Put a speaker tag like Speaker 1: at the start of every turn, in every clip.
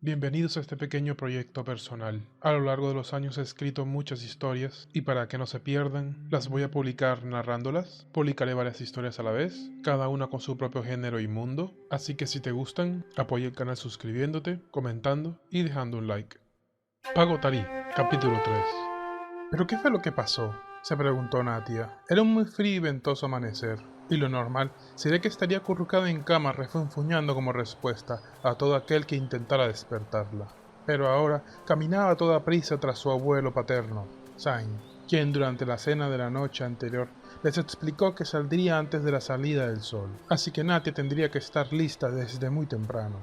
Speaker 1: Bienvenidos a este pequeño proyecto personal. A lo largo de los años he escrito muchas historias y para que no se pierdan, las voy a publicar narrándolas. Publicaré varias historias a la vez, cada una con su propio género y mundo. Así que si te gustan, apoya el canal suscribiéndote, comentando y dejando un like. Pago Tarí, capítulo 3. ¿Pero qué fue lo que pasó?, se preguntó Natia. Era un muy frío y ventoso amanecer, y lo normal sería que estaría acurrucada en cama refunfuñando como respuesta a todo aquel que intentara despertarla. Pero ahora caminaba a toda prisa tras su abuelo paterno, Zain, quien durante la cena de la noche anterior les explicó que saldría antes de la salida del sol, así que Natia tendría que estar lista desde muy temprano.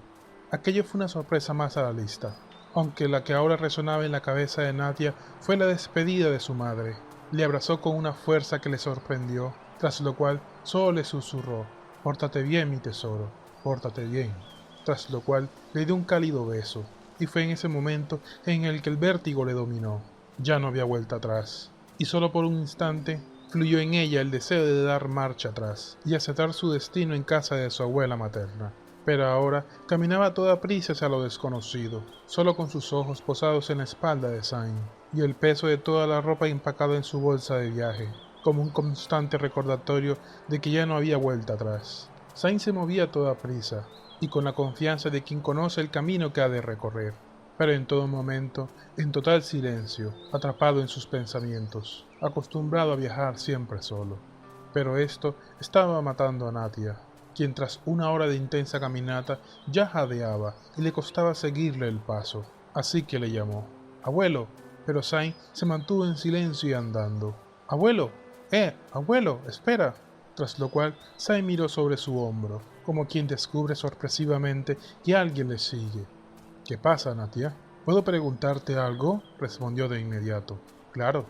Speaker 1: Aquello fue una sorpresa más a la lista, aunque la que ahora resonaba en la cabeza de Nadia fue la despedida de su madre. Le abrazó con una fuerza que le sorprendió, tras lo cual solo le susurró: «Pórtate bien, mi tesoro, pórtate bien», tras lo cual le dio un cálido beso, y fue en ese momento en el que el vértigo le dominó. Ya no había vuelta atrás, y solo por un instante fluyó en ella el deseo de dar marcha atrás y aceptar su destino en casa de su abuela materna. Pero ahora caminaba a toda prisa hacia lo desconocido, solo con sus ojos posados en la espalda de Zayn, y el peso de toda la ropa empacada en su bolsa de viaje, como un constante recordatorio de que ya no había vuelta atrás. Zayn se movía a toda prisa, y con la confianza de quien conoce el camino que ha de recorrer, pero en todo momento, en total silencio, atrapado en sus pensamientos, acostumbrado a viajar siempre solo. Pero esto estaba matando a Natia, quien tras una hora de intensa caminata ya jadeaba y le costaba seguirle el paso, así que le llamó: «Abuelo», pero Zayn se mantuvo en silencio y andando. «Abuelo, abuelo, espera», tras lo cual Zayn miró sobre su hombro, como quien descubre sorpresivamente que alguien le sigue. «¿Qué pasa, Natia? ¿Puedo preguntarte algo?», respondió de inmediato. «Claro»,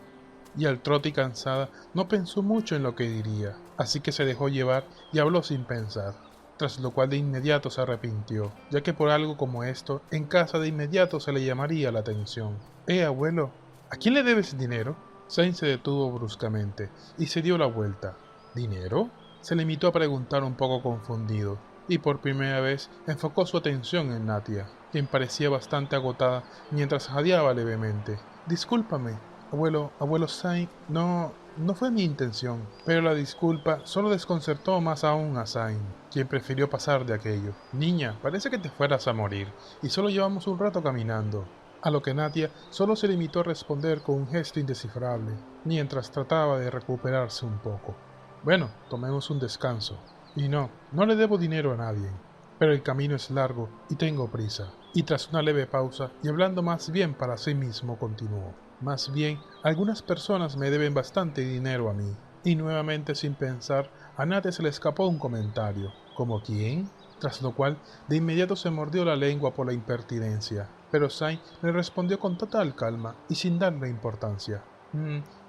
Speaker 1: y al trote y cansada no pensó mucho en lo que diría, así que se dejó llevar y habló sin pensar, tras lo cual de inmediato se arrepintió, ya que por algo como esto en casa de inmediato se le llamaría la atención. Abuelo, ¿a quién le debes dinero?». Zayn se detuvo bruscamente y se dio la vuelta. «¿Dinero?», se limitó a preguntar un poco confundido, y por primera vez enfocó su atención en Natia, quien parecía bastante agotada mientras jadeaba levemente. «Discúlpame, abuelo Zayn, no fue mi intención», pero la disculpa solo desconcertó más aún a Zayn, quien prefirió pasar de aquello. «Niña, parece que te fueras a morir, y solo llevamos un rato caminando», a lo que Natia solo se limitó a responder con un gesto indescifrable, mientras trataba de recuperarse un poco. «Bueno, tomemos un descanso. Y no le debo dinero a nadie, pero el camino es largo y tengo prisa». Y tras una leve pausa, y hablando más bien para sí mismo, continuó: «Más bien, algunas personas me deben bastante dinero a mí». Y nuevamente sin pensar, a Nate se le escapó un comentario: «¿Como quién?», tras lo cual de inmediato se mordió la lengua por la impertinencia, pero Zayn le respondió con total calma y sin darle importancia: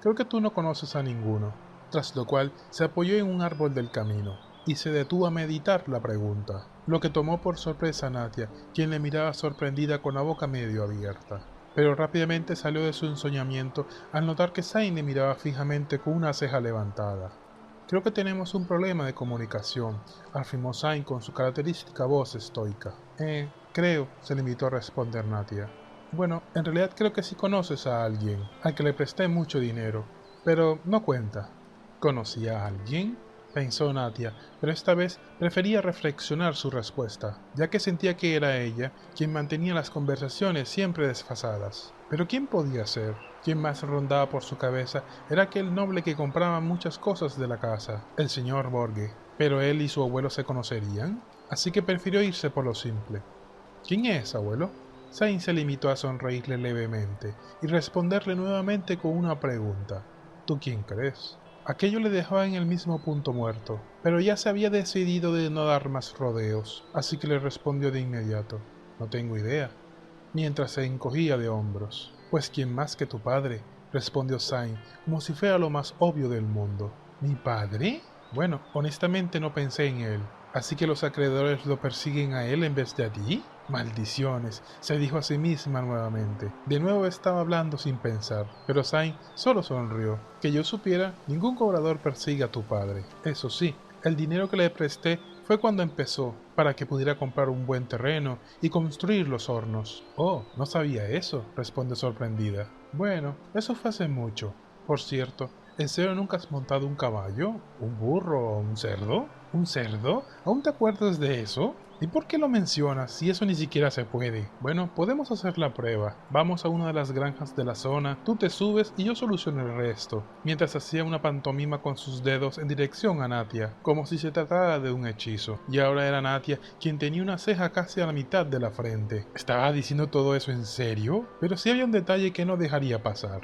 Speaker 1: «Creo que tú no conoces a ninguno», tras lo cual se apoyó en un árbol del camino y se detuvo a meditar la pregunta, lo que tomó por sorpresa a Natia, quien le miraba sorprendida con la boca medio abierta. Pero rápidamente salió de su ensoñamiento al notar que Zayn le miraba fijamente con una ceja levantada. «Creo que tenemos un problema de comunicación», afirmó Zayn con su característica voz estoica. Creo», se limitó a responder Natia. «Bueno, en realidad creo que sí conoces a alguien, al que le presté mucho dinero, pero no cuenta». «¿Conocía a alguien?», pensó Natia, pero esta vez prefería reflexionar su respuesta, ya que sentía que era ella quien mantenía las conversaciones siempre desfasadas. Pero ¿quién podía ser? Quien más rondaba por su cabeza era aquel noble que compraba muchas cosas de la casa, el señor Borge. ¿Pero él y su abuelo se conocerían? Así que prefirió irse por lo simple. «¿Quién es, abuelo?». Zayn se limitó a sonreírle levemente y responderle nuevamente con una pregunta: «¿Tú quién crees?». Aquello le dejaba en el mismo punto muerto, pero ya se había decidido de no dar más rodeos, así que le respondió de inmediato: «No tengo idea», mientras se encogía de hombros. «Pues quién más que tu padre», respondió Zayn, como si fuera lo más obvio del mundo. «¿Mi padre?». «Bueno, honestamente no pensé en él. ¿Así que los acreedores lo persiguen a él en vez de a ti?». «Maldiciones», se dijo a sí misma nuevamente. De nuevo estaba hablando sin pensar, pero Zayn solo sonrió. «Que yo supiera, ningún cobrador persigue a tu padre. Eso sí, el dinero que le presté fue cuando empezó, para que pudiera comprar un buen terreno y construir los hornos. Oh, no sabía eso, responde sorprendida. Bueno, eso fue hace mucho. Por cierto, ¿en serio nunca has montado un caballo? ¿Un burro o un cerdo? ¿Un cerdo? ¿Aún te acuerdas de eso? ¿Y por qué lo mencionas si eso ni siquiera se puede? Bueno, podemos hacer la prueba. Vamos a una de las granjas de la zona, tú te subes y yo soluciono el resto. Mientras hacía una pantomima con sus dedos en dirección a Natia, como si se tratara de un hechizo. Y ahora era Natia quien tenía una ceja casi a la mitad de la frente. ¿Estaba diciendo todo eso en serio? Pero sí había un detalle que no dejaría pasar.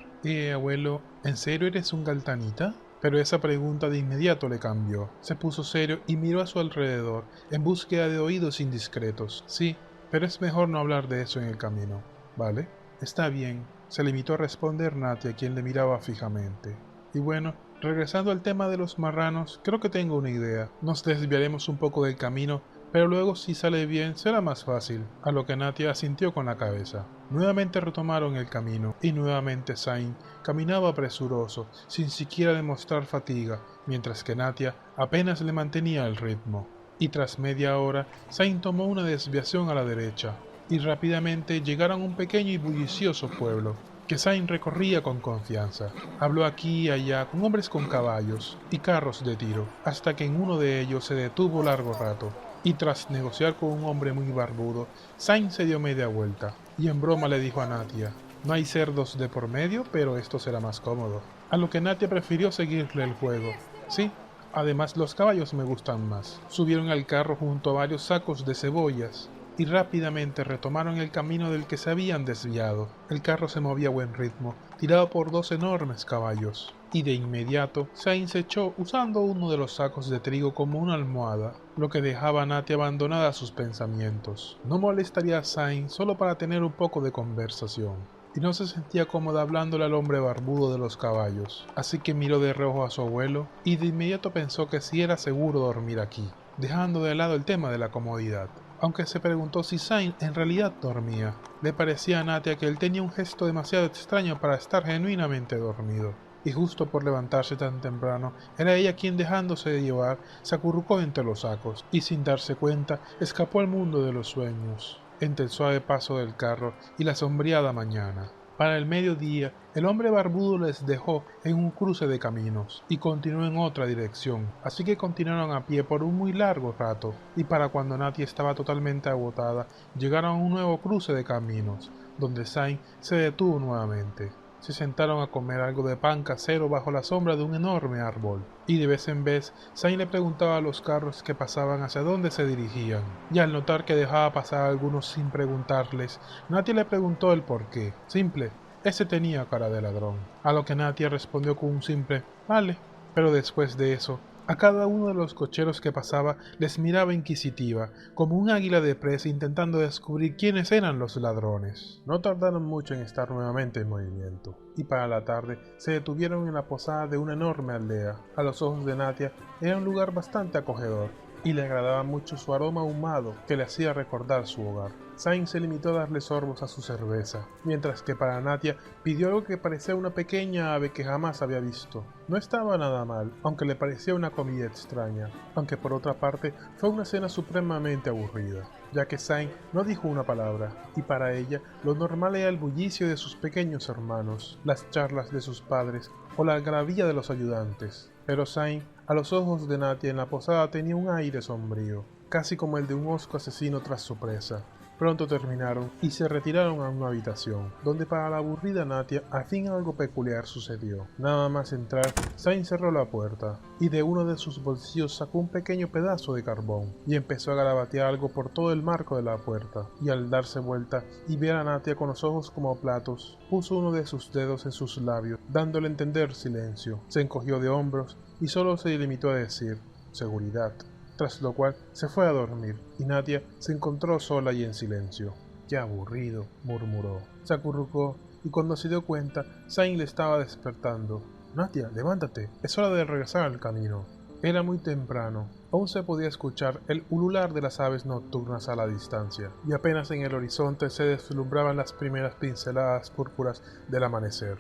Speaker 1: Abuelo, ¿en serio eres un galtanita? Pero esa pregunta de inmediato le cambió. Se puso serio y miró a su alrededor, en búsqueda de oídos indiscretos. Sí, pero es mejor no hablar de eso en el camino, ¿vale? Está bien, se limitó a responder Natia, quien le miraba fijamente. Y bueno, regresando al tema de los marranos, creo que tengo una idea. Nos desviaremos un poco del camino, pero luego si sale bien será más fácil, a lo que Natia asintió con la cabeza. Nuevamente retomaron el camino, y nuevamente Zain caminaba presuroso, sin siquiera demostrar fatiga, mientras que Natia apenas le mantenía el ritmo. Y tras media hora, Zain tomó una desviación a la derecha, y rápidamente llegaron a un pequeño y bullicioso pueblo, que Zain recorría con confianza. Habló aquí y allá con hombres con caballos y carros de tiro, hasta que en uno de ellos se detuvo largo rato, y tras negociar con un hombre muy barbudo, Zain se dio media vuelta, y en broma le dijo a Natia, no hay cerdos de por medio, pero esto será más cómodo. A lo que Natia prefirió seguirle el juego. Sí, además los caballos me gustan más. Subieron al carro junto a varios sacos de cebollas, y rápidamente retomaron el camino del que se habían desviado. El carro se movía a buen ritmo, tirado por dos enormes caballos, y de inmediato Zain se echó usando uno de los sacos de trigo como una almohada, lo que dejaba a Natia abandonada a sus pensamientos. No molestaría a Zain solo para tener un poco de conversación, y no se sentía cómoda hablándole al hombre barbudo de los caballos, así que miró de reojo a su abuelo y de inmediato pensó que sí era seguro dormir aquí, dejando de lado el tema de la comodidad. Aunque se preguntó si Zain en realidad dormía, le parecía a Natia que él tenía un gesto demasiado extraño para estar genuinamente dormido. Y justo por levantarse tan temprano, era ella quien, dejándose de llevar, se acurrucó entre los sacos y sin darse cuenta escapó al mundo de los sueños, entre el suave paso del carro y la sombreada mañana. Para el mediodía, el hombre barbudo les dejó en un cruce de caminos y continuó en otra dirección, así que continuaron a pie por un muy largo rato, y para cuando Natia estaba totalmente agotada, llegaron a un nuevo cruce de caminos, donde Zain se detuvo nuevamente. Se sentaron a comer algo de pan casero bajo la sombra de un enorme árbol, y de vez en vez Zain le preguntaba a los carros que pasaban hacia dónde se dirigían, y al notar que dejaba pasar a algunos sin preguntarles, Natia le preguntó el porqué. Simple, ese tenía cara de ladrón, a lo que Natia respondió con un simple «vale», pero después de eso, a cada uno de los cocheros que pasaba les miraba inquisitiva, como un águila de presa intentando descubrir quiénes eran los ladrones. No tardaron mucho en estar nuevamente en movimiento, y para la tarde se detuvieron en la posada de una enorme aldea. A los ojos de Natia era un lugar bastante acogedor, y le agradaba mucho su aroma ahumado que le hacía recordar su hogar. Zain se limitó a darle sorbos a su cerveza, mientras que para Natia pidió algo que parecía una pequeña ave que jamás había visto. No estaba nada mal, aunque le parecía una comida extraña, aunque por otra parte fue una cena supremamente aburrida, ya que Zain no dijo una palabra, y para ella lo normal era el bullicio de sus pequeños hermanos, las charlas de sus padres o la algarabía de los ayudantes. Pero Zain, a los ojos de Natia en la posada, tenía un aire sombrío, casi como el de un osco asesino tras su presa. Pronto terminaron y se retiraron a una habitación, donde para la aburrida Natia al fin algo peculiar sucedió. Nada más entrar, Zain cerró la puerta y de uno de sus bolsillos sacó un pequeño pedazo de carbón y empezó a garabatear algo por todo el marco de la puerta. Y al darse vuelta y ver a Natia con los ojos como platos, puso uno de sus dedos en sus labios, dándole a entender silencio. Se encogió de hombros y solo se limitó a decir «seguridad», tras lo cual se fue a dormir, y Natia se encontró sola y en silencio. «Qué aburrido», murmuró. Se acurrucó, y cuando se dio cuenta, Zain le estaba despertando. «Natia, levántate, es hora de regresar al camino». Era muy temprano, aún se podía escuchar el ulular de las aves nocturnas a la distancia, y apenas en el horizonte se deslumbraban las primeras pinceladas púrpuras del amanecer.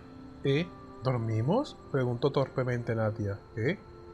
Speaker 1: ¿Dormimos?, preguntó torpemente Natia.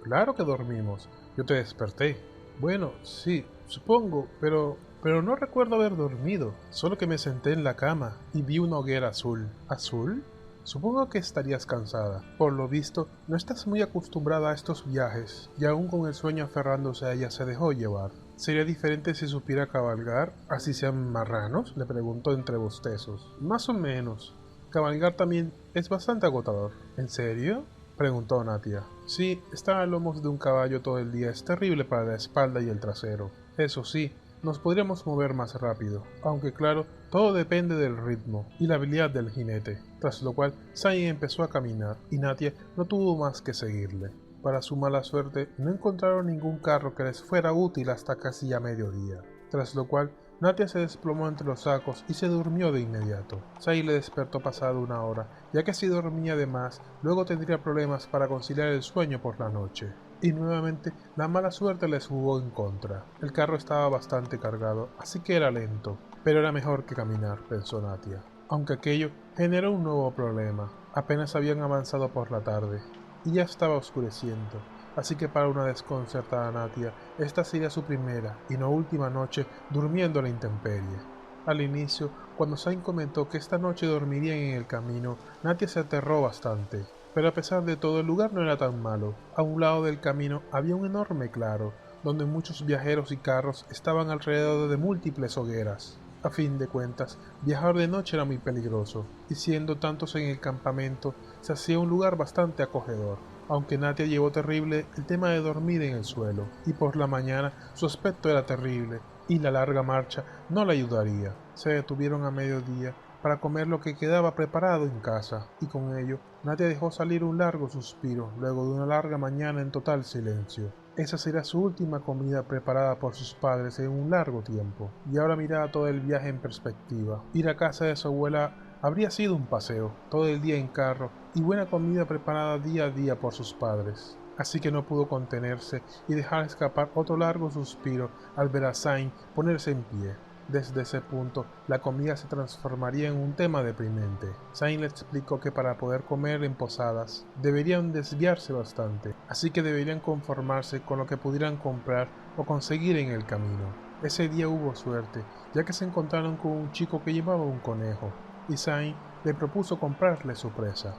Speaker 1: Claro que dormimos, yo te desperté». Bueno, sí, supongo, pero no recuerdo haber dormido, solo que me senté en la cama y vi una hoguera azul. ¿Azul? Supongo que estarías cansada. Por lo visto, no estás muy acostumbrada a estos viajes, y aún con el sueño aferrándose a ella se dejó llevar. ¿Sería diferente si supiera cabalgar, así sean marranos? Le preguntó entre bostezos. Más o menos. Cabalgar también es bastante agotador. ¿En serio? Preguntó Natia. Sí, estar a lomos de un caballo todo el día es terrible para la espalda y el trasero. Eso sí, nos podríamos mover más rápido, aunque claro, todo depende del ritmo y la habilidad del jinete, tras lo cual Sai empezó a caminar y Natia no tuvo más que seguirle. Para su mala suerte, no encontraron ningún carro que les fuera útil hasta casi a mediodía, tras lo cual Natia se desplomó entre los sacos y se durmió de inmediato. Sai le despertó pasado una hora, ya que si dormía de más, luego tendría problemas para conciliar el sueño por la noche. Y nuevamente la mala suerte les jugó en contra. El carro estaba bastante cargado, así que era lento, pero era mejor que caminar, pensó Natia. Aunque aquello generó un nuevo problema. Apenas habían avanzado por la tarde, y ya estaba oscureciendo. Así que para una desconcertada Natia, esta sería su primera y no última noche durmiendo a la intemperie. Al inicio, cuando Sain comentó que esta noche dormirían en el camino, Natia se aterró bastante. Pero a pesar de todo, el lugar no era tan malo. A un lado del camino había un enorme claro, donde muchos viajeros y carros estaban alrededor de múltiples hogueras. A fin de cuentas, viajar de noche era muy peligroso, y siendo tantos en el campamento, se hacía un lugar bastante acogedor. Aunque Natia llevó terrible el tema de dormir en el suelo, y por la mañana su aspecto era terrible, y la larga marcha no la ayudaría. Se detuvieron a mediodía para comer lo que quedaba preparado en casa, y con ello Natia dejó salir un largo suspiro luego de una larga mañana en total silencio. Esa sería su última comida preparada por sus padres en un largo tiempo, y ahora miraba todo el viaje en perspectiva. Ir a casa de su abuela habría sido un paseo, todo el día en carro, y buena comida preparada día a día por sus padres. Así que no pudo contenerse y dejar escapar otro largo suspiro al ver a Sain ponerse en pie. Desde ese punto, la comida se transformaría en un tema deprimente. Sain le explicó que para poder comer en posadas deberían desviarse bastante, así que deberían conformarse con lo que pudieran comprar o conseguir en el camino. Ese día hubo suerte, ya que se encontraron con un chico que llevaba un conejo, y Sain le propuso comprarle su presa.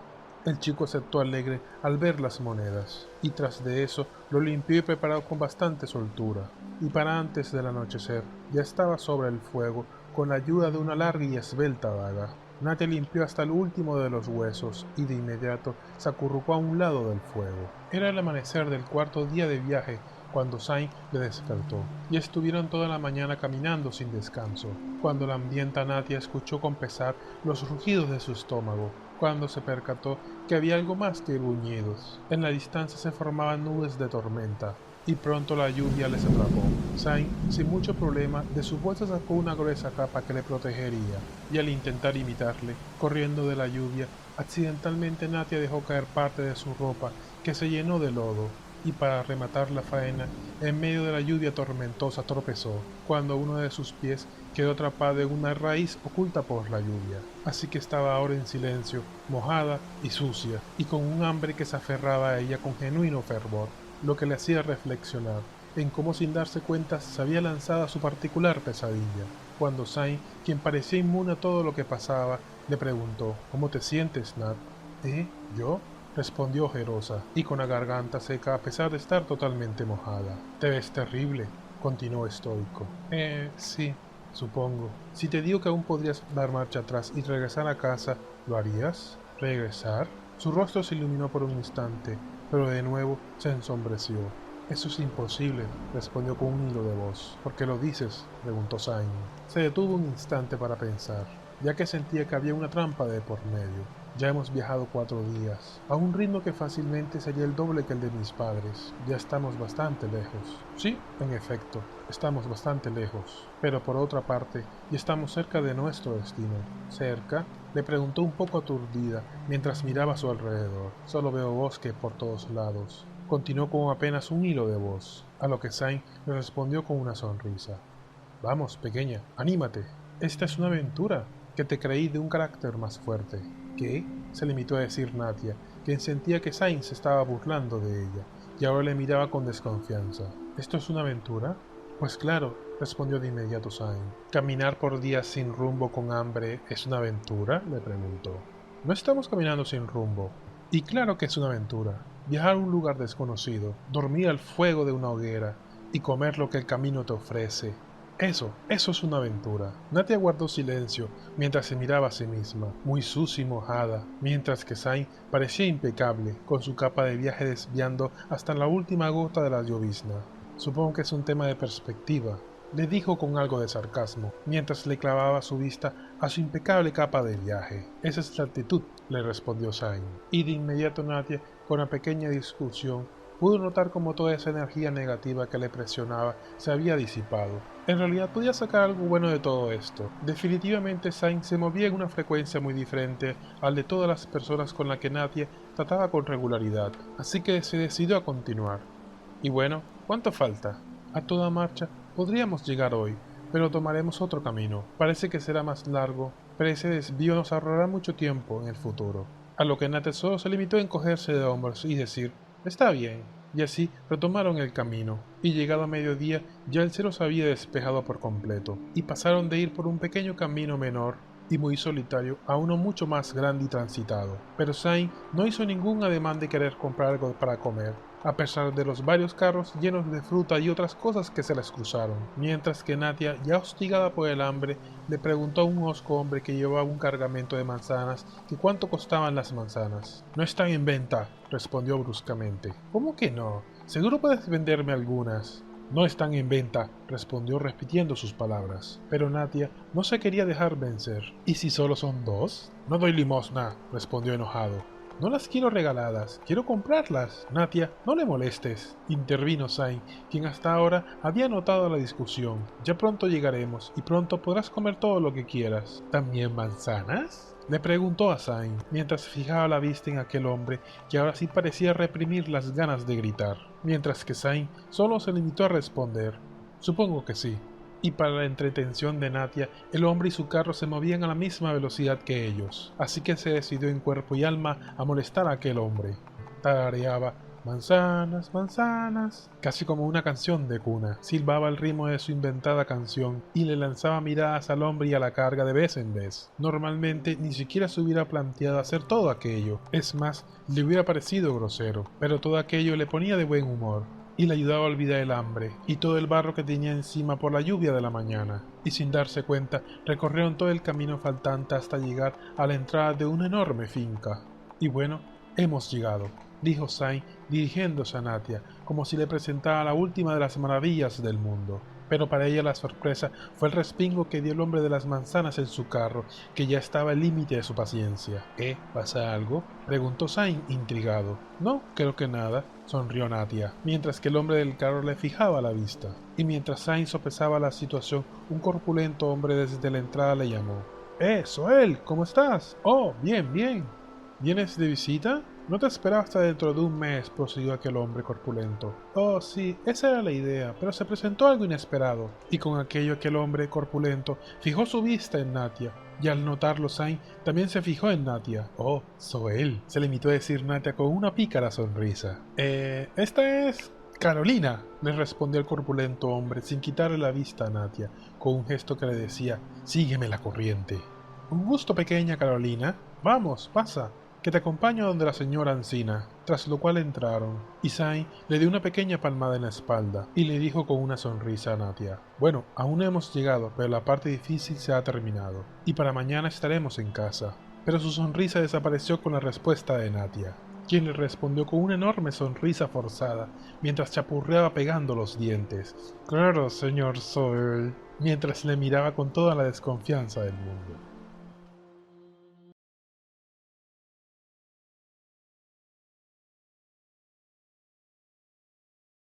Speaker 1: El chico aceptó alegre al ver las monedas, y tras de eso lo limpió y preparó con bastante soltura, y para antes del anochecer ya estaba sobre el fuego con la ayuda de una larga y esbelta daga. Natia limpió hasta el último de los huesos y de inmediato se acurrucó a un lado del fuego. Era el amanecer del cuarto día de viaje cuando Sain le despertó, y estuvieron toda la mañana caminando sin descanso, cuando la hambrienta Natia escuchó con pesar los rugidos de su estómago, cuando se percató que había algo más que gruñidos. En la distancia se formaban nubes de tormenta, y pronto la lluvia les atrapó. Sain, sin mucho problema, de su bolsa sacó una gruesa capa que le protegería, y al intentar imitarle, corriendo de la lluvia, accidentalmente Natia dejó caer parte de su ropa, que se llenó de lodo, y para rematar la faena, en medio de la lluvia tormentosa tropezó, cuando uno de sus pies quedó atrapado en una raíz oculta por la lluvia. Así que estaba ahora en silencio, mojada y sucia, y con un hambre que se aferraba a ella con genuino fervor, lo que le hacía reflexionar en cómo sin darse cuenta se había lanzado a su particular pesadilla. Cuando Sain, quien parecía inmune a todo lo que pasaba, le preguntó: «¿Cómo te sientes, Nat?» ¿Yo?», respondió ojerosa, y con la garganta seca a pesar de estar totalmente mojada. «Te ves terrible», continuó estoico. Sí, supongo. Si te digo que aún podrías dar marcha atrás y regresar a casa, ¿lo harías?» ¿Regresar? Su rostro se iluminó por un instante, pero de nuevo se ensombreció. «Eso es imposible», respondió con un hilo de voz. «¿Por qué lo dices?», preguntó Sain. Se detuvo un instante para pensar, ya que sentía que había una trampa de por medio. «Ya hemos viajado 4 días, a un ritmo que fácilmente sería el doble que el de mis padres. Ya estamos bastante lejos». «Sí, en efecto, estamos bastante lejos. Pero por otra parte, ya estamos cerca de nuestro destino». «¿Cerca?», le preguntó un poco aturdida mientras miraba a su alrededor. «Solo veo bosque por todos lados», continuó con apenas un hilo de voz, a lo que Sain le respondió con una sonrisa. «Vamos, pequeña, anímate. Esta es una aventura, que te creí de un carácter más fuerte». «¿Qué?», se limitó a decir Natia, quien sentía que Sain se estaba burlando de ella, y ahora le miraba con desconfianza. ¿Esto es una aventura? Pues claro, respondió de inmediato Sain. ¿Caminar por días sin rumbo con hambre es una aventura?, le preguntó. No estamos caminando sin rumbo. Y claro que es una aventura. Viajar a un lugar desconocido, dormir al fuego de una hoguera y comer lo que el camino te ofrece. Eso es una aventura. Natia guardó silencio mientras se miraba a sí misma, muy sucia y mojada, mientras que Sain parecía impecable, con su capa de viaje desviando hasta la última gota de la llovizna. Supongo que es un tema de perspectiva, le dijo con algo de sarcasmo, mientras le clavaba su vista a su impecable capa de viaje. Esa es la actitud, le respondió Sain. Y de inmediato Natia, con una pequeña discusión, pudo notar cómo toda esa energía negativa que le presionaba se había disipado. En realidad podía sacar algo bueno de todo esto. Definitivamente Sain se movía en una frecuencia muy diferente al de todas las personas con las que Natia trataba con regularidad, así que se decidió a continuar. Y bueno, ¿cuánto falta? A toda marcha podríamos llegar hoy, pero tomaremos otro camino. Parece que será más largo, pero ese desvío nos ahorrará mucho tiempo en el futuro. A lo que Natia solo se limitó a encogerse de hombros y decir, está bien. Y así retomaron el camino, y llegado a mediodía ya el cielo se había despejado por completo, y pasaron de ir por un pequeño camino menor y muy solitario a uno mucho más grande y transitado. Pero Sain no hizo ningún ademán de querer comprar algo para comer, a pesar de los varios carros llenos de fruta y otras cosas que se les cruzaron, mientras que Natia, ya hostigada por el hambre, le preguntó a un hosco hombre que llevaba un cargamento de manzanas que cuánto costaban las manzanas. No están en venta, respondió bruscamente. ¿Cómo que no? Seguro puedes venderme algunas. No están en venta, respondió repitiendo sus palabras. Pero Natia no se quería dejar vencer. ¿Y si solo son dos? No doy limosna, respondió enojado. No las quiero regaladas, quiero comprarlas. Natia, no le molestes, intervino Sain, quien hasta ahora había notado la discusión. Ya pronto llegaremos y pronto podrás comer todo lo que quieras. ¿También manzanas?, le preguntó a Sain, mientras fijaba la vista en aquel hombre que ahora sí parecía reprimir las ganas de gritar, mientras que Sain solo se limitó a responder, supongo que sí. Y para la entretención de Natia, el hombre y su carro se movían a la misma velocidad que ellos, así que se decidió en cuerpo y alma a molestar a aquel hombre. Tarareaba manzanas, manzanas, casi como una canción de cuna. Silbaba el ritmo de su inventada canción y le lanzaba miradas al hombre y a la carga de vez en vez. Normalmente ni siquiera se hubiera planteado hacer todo aquello. Es más, le hubiera parecido grosero, pero todo aquello le ponía de buen humor y le ayudaba a olvidar el hambre y todo el barro que tenía encima por la lluvia de la mañana. Y sin darse cuenta, recorrieron todo el camino faltante hasta llegar a la entrada de una enorme finca. Y bueno, hemos llegado, dijo Sain dirigiéndose a Natia, como si le presentara la última de las maravillas del mundo. Pero para ella la sorpresa fue el respingo que dio el hombre de las manzanas en su carro, que ya estaba al límite de su paciencia. ¿Qué? ¿Pasa algo?, preguntó Sain intrigado. No, creo que nada, sonrió Natia, mientras que el hombre del carro le fijaba la vista. Y mientras Sain sopesaba la situación, un corpulento hombre desde la entrada le llamó. Soel, ¿cómo estás? Oh, bien, bien. ¿Vienes de visita? No te esperaba hasta dentro de un mes, prosiguió aquel hombre corpulento. Oh, sí, esa era la idea, pero se presentó algo inesperado. Y con aquello aquel hombre corpulento fijó su vista en Natia, y al notarlo Sain también se fijó en Natia. Oh, Soel, se limitó a decir Natia con una pícara sonrisa. Esta es Carolina, le respondió el corpulento hombre sin quitarle la vista a Natia, con un gesto que le decía, sígueme la corriente. Un gusto, pequeña Carolina. Vamos, pasa, que te acompaño donde la señora Ancina, tras lo cual entraron, y Sain le dio una pequeña palmada en la espalda, y le dijo con una sonrisa a Natia, bueno, aún no hemos llegado, pero la parte difícil se ha terminado, y para mañana estaremos en casa. Pero su sonrisa desapareció con la respuesta de Natia, quien le respondió con una enorme sonrisa forzada, mientras chapurreaba pegando los dientes. Claro, señor Soel, mientras le miraba con toda la desconfianza del mundo.